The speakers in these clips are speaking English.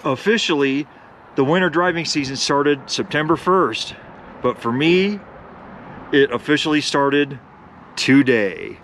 Officially, the winter driving season started September 1st, but for me, it officially started today.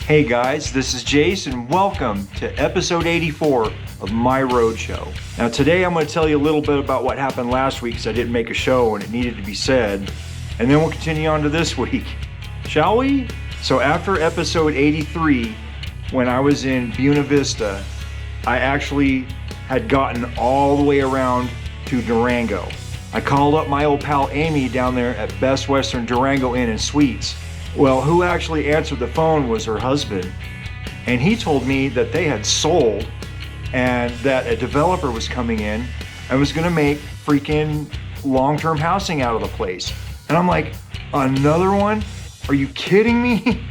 Hey guys, this is Jace and welcome to episode 84 of my road show. Now today I'm going to tell you a little bit about what happened last week because I didn't make a show and it needed to be said. And then we'll continue on to this week. Shall we? So after episode 83, when I was in Buena Vista, I actually had gotten all the way around to Durango. I called up my old pal Amy down there at Best Western Durango Inn and Suites. Well, who actually answered the phone was her husband, and he told me that they had sold and that a developer was coming in and was gonna make freaking long-term housing out of the place. And I'm like, another one? Are you kidding me?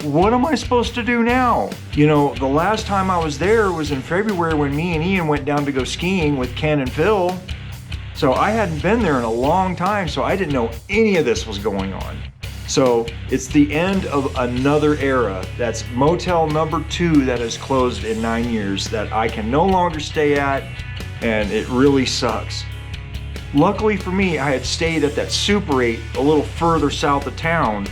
What am I supposed to do now? You know, the last time I was there was in February when me and Ian went down to go skiing with Ken and Phil. So I hadn't been there in a long time, so I didn't know any of this was going on. So it's the end of another era. That's motel number 2 that has closed in 9 years that I can no longer stay at, and it really sucks. Luckily for me, I had stayed at that Super 8 a little further south of town,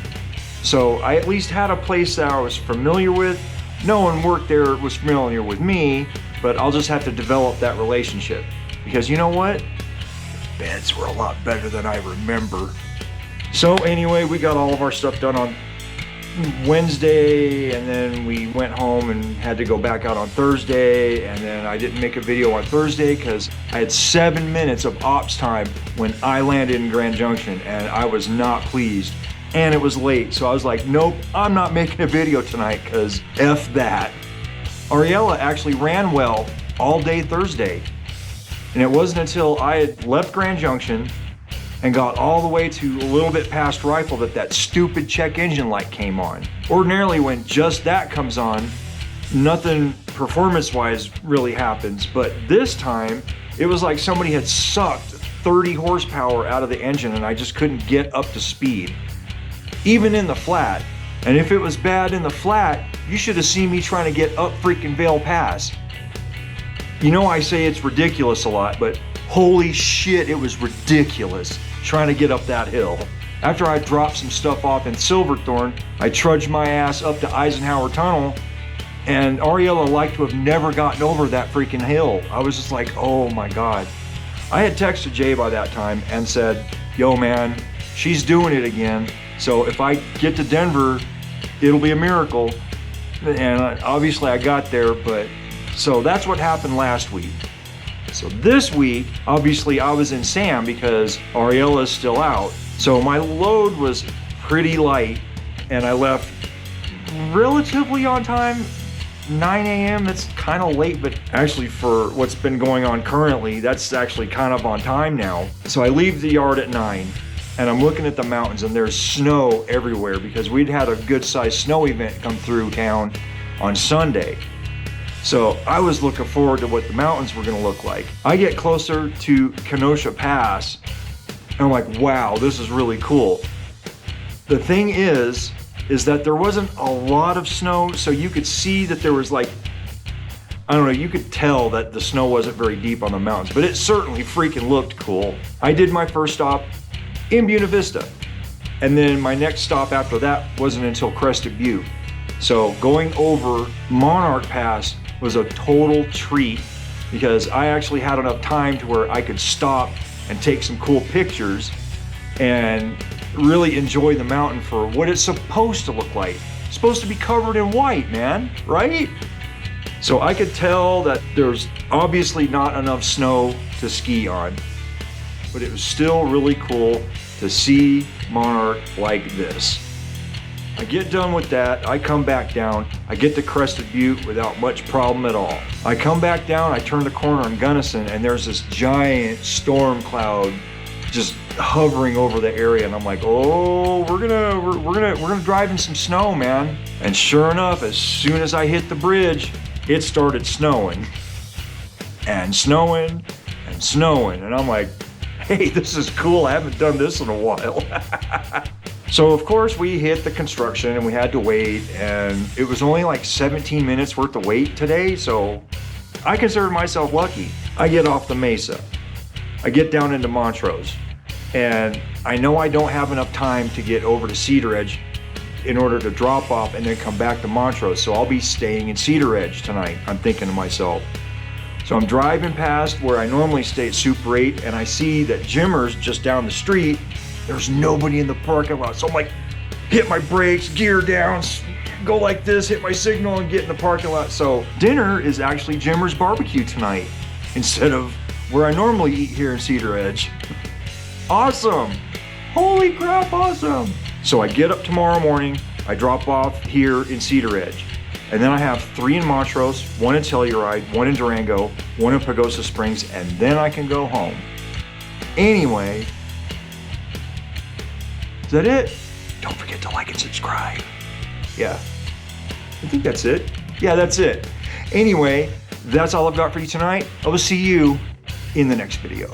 so I at least had a place that I was familiar with. No one worked there was familiar with me, but I'll just have to develop that relationship. Because you know what? The beds were a lot better than I remember. So anyway, we got all of our stuff done on Wednesday, and then we went home and had to go back out on Thursday, and then I didn't make a video on Thursday because I had 7 minutes of ops time when I landed in Grand Junction, and I was not pleased. And it was late, so I was like, nope, I'm not making a video tonight because F that. Ariella actually ran well all day Thursday, and it wasn't until I had left Grand Junction and got all the way to a little bit past Rifle that stupid check engine light came on. Ordinarily when just that comes on, nothing performance-wise really happens, but this time it was like somebody had sucked 30 horsepower out of the engine and I just couldn't get up to speed, even in the flat. And if it was bad in the flat, you should have seen me trying to get up freaking Vail Pass. You know I say it's ridiculous a lot, but holy shit, it was ridiculous trying to get up that hill. After I dropped some stuff off in Silverthorne, I trudged my ass up to Eisenhower Tunnel, and Ariella liked to have never gotten over that freaking hill. I was just like, oh my God. I had texted Jay by that time and said, yo man, she's doing it again. So if I get to Denver, it'll be a miracle. And obviously I got there, but so that's what happened last week. So this week, obviously I was in Sam because Ariella's still out. So my load was pretty light and I left relatively on time, 9 a.m. That's kind of late, but actually for what's been going on currently, that's actually kind of on time now. So I leave the yard at 9 and I'm looking at the mountains and there's snow everywhere because we'd had a good sized snow event come through town on Sunday. So I was looking forward to what the mountains were gonna look like. I get closer to Kenosha Pass and I'm like, wow, this is really cool. The thing is that there wasn't a lot of snow, so you could see that there was like, I don't know, you could tell that the snow wasn't very deep on the mountains, but it certainly freaking looked cool. I did my first stop in Buena Vista, and then my next stop after that wasn't until Crested Butte. So going over Monarch Pass was a total treat because I actually had enough time to where I could stop and take some cool pictures and really enjoy the mountain for what it's supposed to look like. It's supposed to be covered in white, man, right? So I could tell that there's obviously not enough snow to ski on, but it was still really cool to see Monarch like this. I get done with that, I come back down, I get to Crested Butte without much problem at all. I come back down, I turn the corner on Gunnison, and there's this giant storm cloud just hovering over the area, and I'm like, oh, we're gonna drive in some snow, man. And sure enough, as soon as I hit the bridge, it started snowing. And snowing, and snowing, and I'm like, hey, this is cool, I haven't done this in a while. So of course we hit the construction and we had to wait, and it was only like 17 minutes worth of wait today, so I consider myself lucky. I get off the Mesa, I get down into Montrose, and I know I don't have enough time to get over to Cedar Edge in order to drop off and then come back to Montrose, so I'll be staying in Cedar Edge tonight, I'm thinking to myself. So I'm driving past where I normally stay at Super 8, and I see that J.H.R.S just down the street. There's nobody in the parking lot. So I'm like, hit my brakes, gear down, go like this, hit my signal and get in the parking lot. So dinner is actually J.H.R.S barbecue tonight instead of where I normally eat here in Cedar Edge. Awesome. Holy crap, awesome. So I get up tomorrow morning, I drop off here in Cedar Edge. And then I have 3 in Montrose, 1 in Telluride, 1 in Durango, 1 in Pagosa Springs, and then I can go home. Anyway, is that it? Don't forget to like and subscribe. Yeah, I think that's it. Yeah, that's it. Anyway, that's all I've got for you tonight. I will see you in the next video.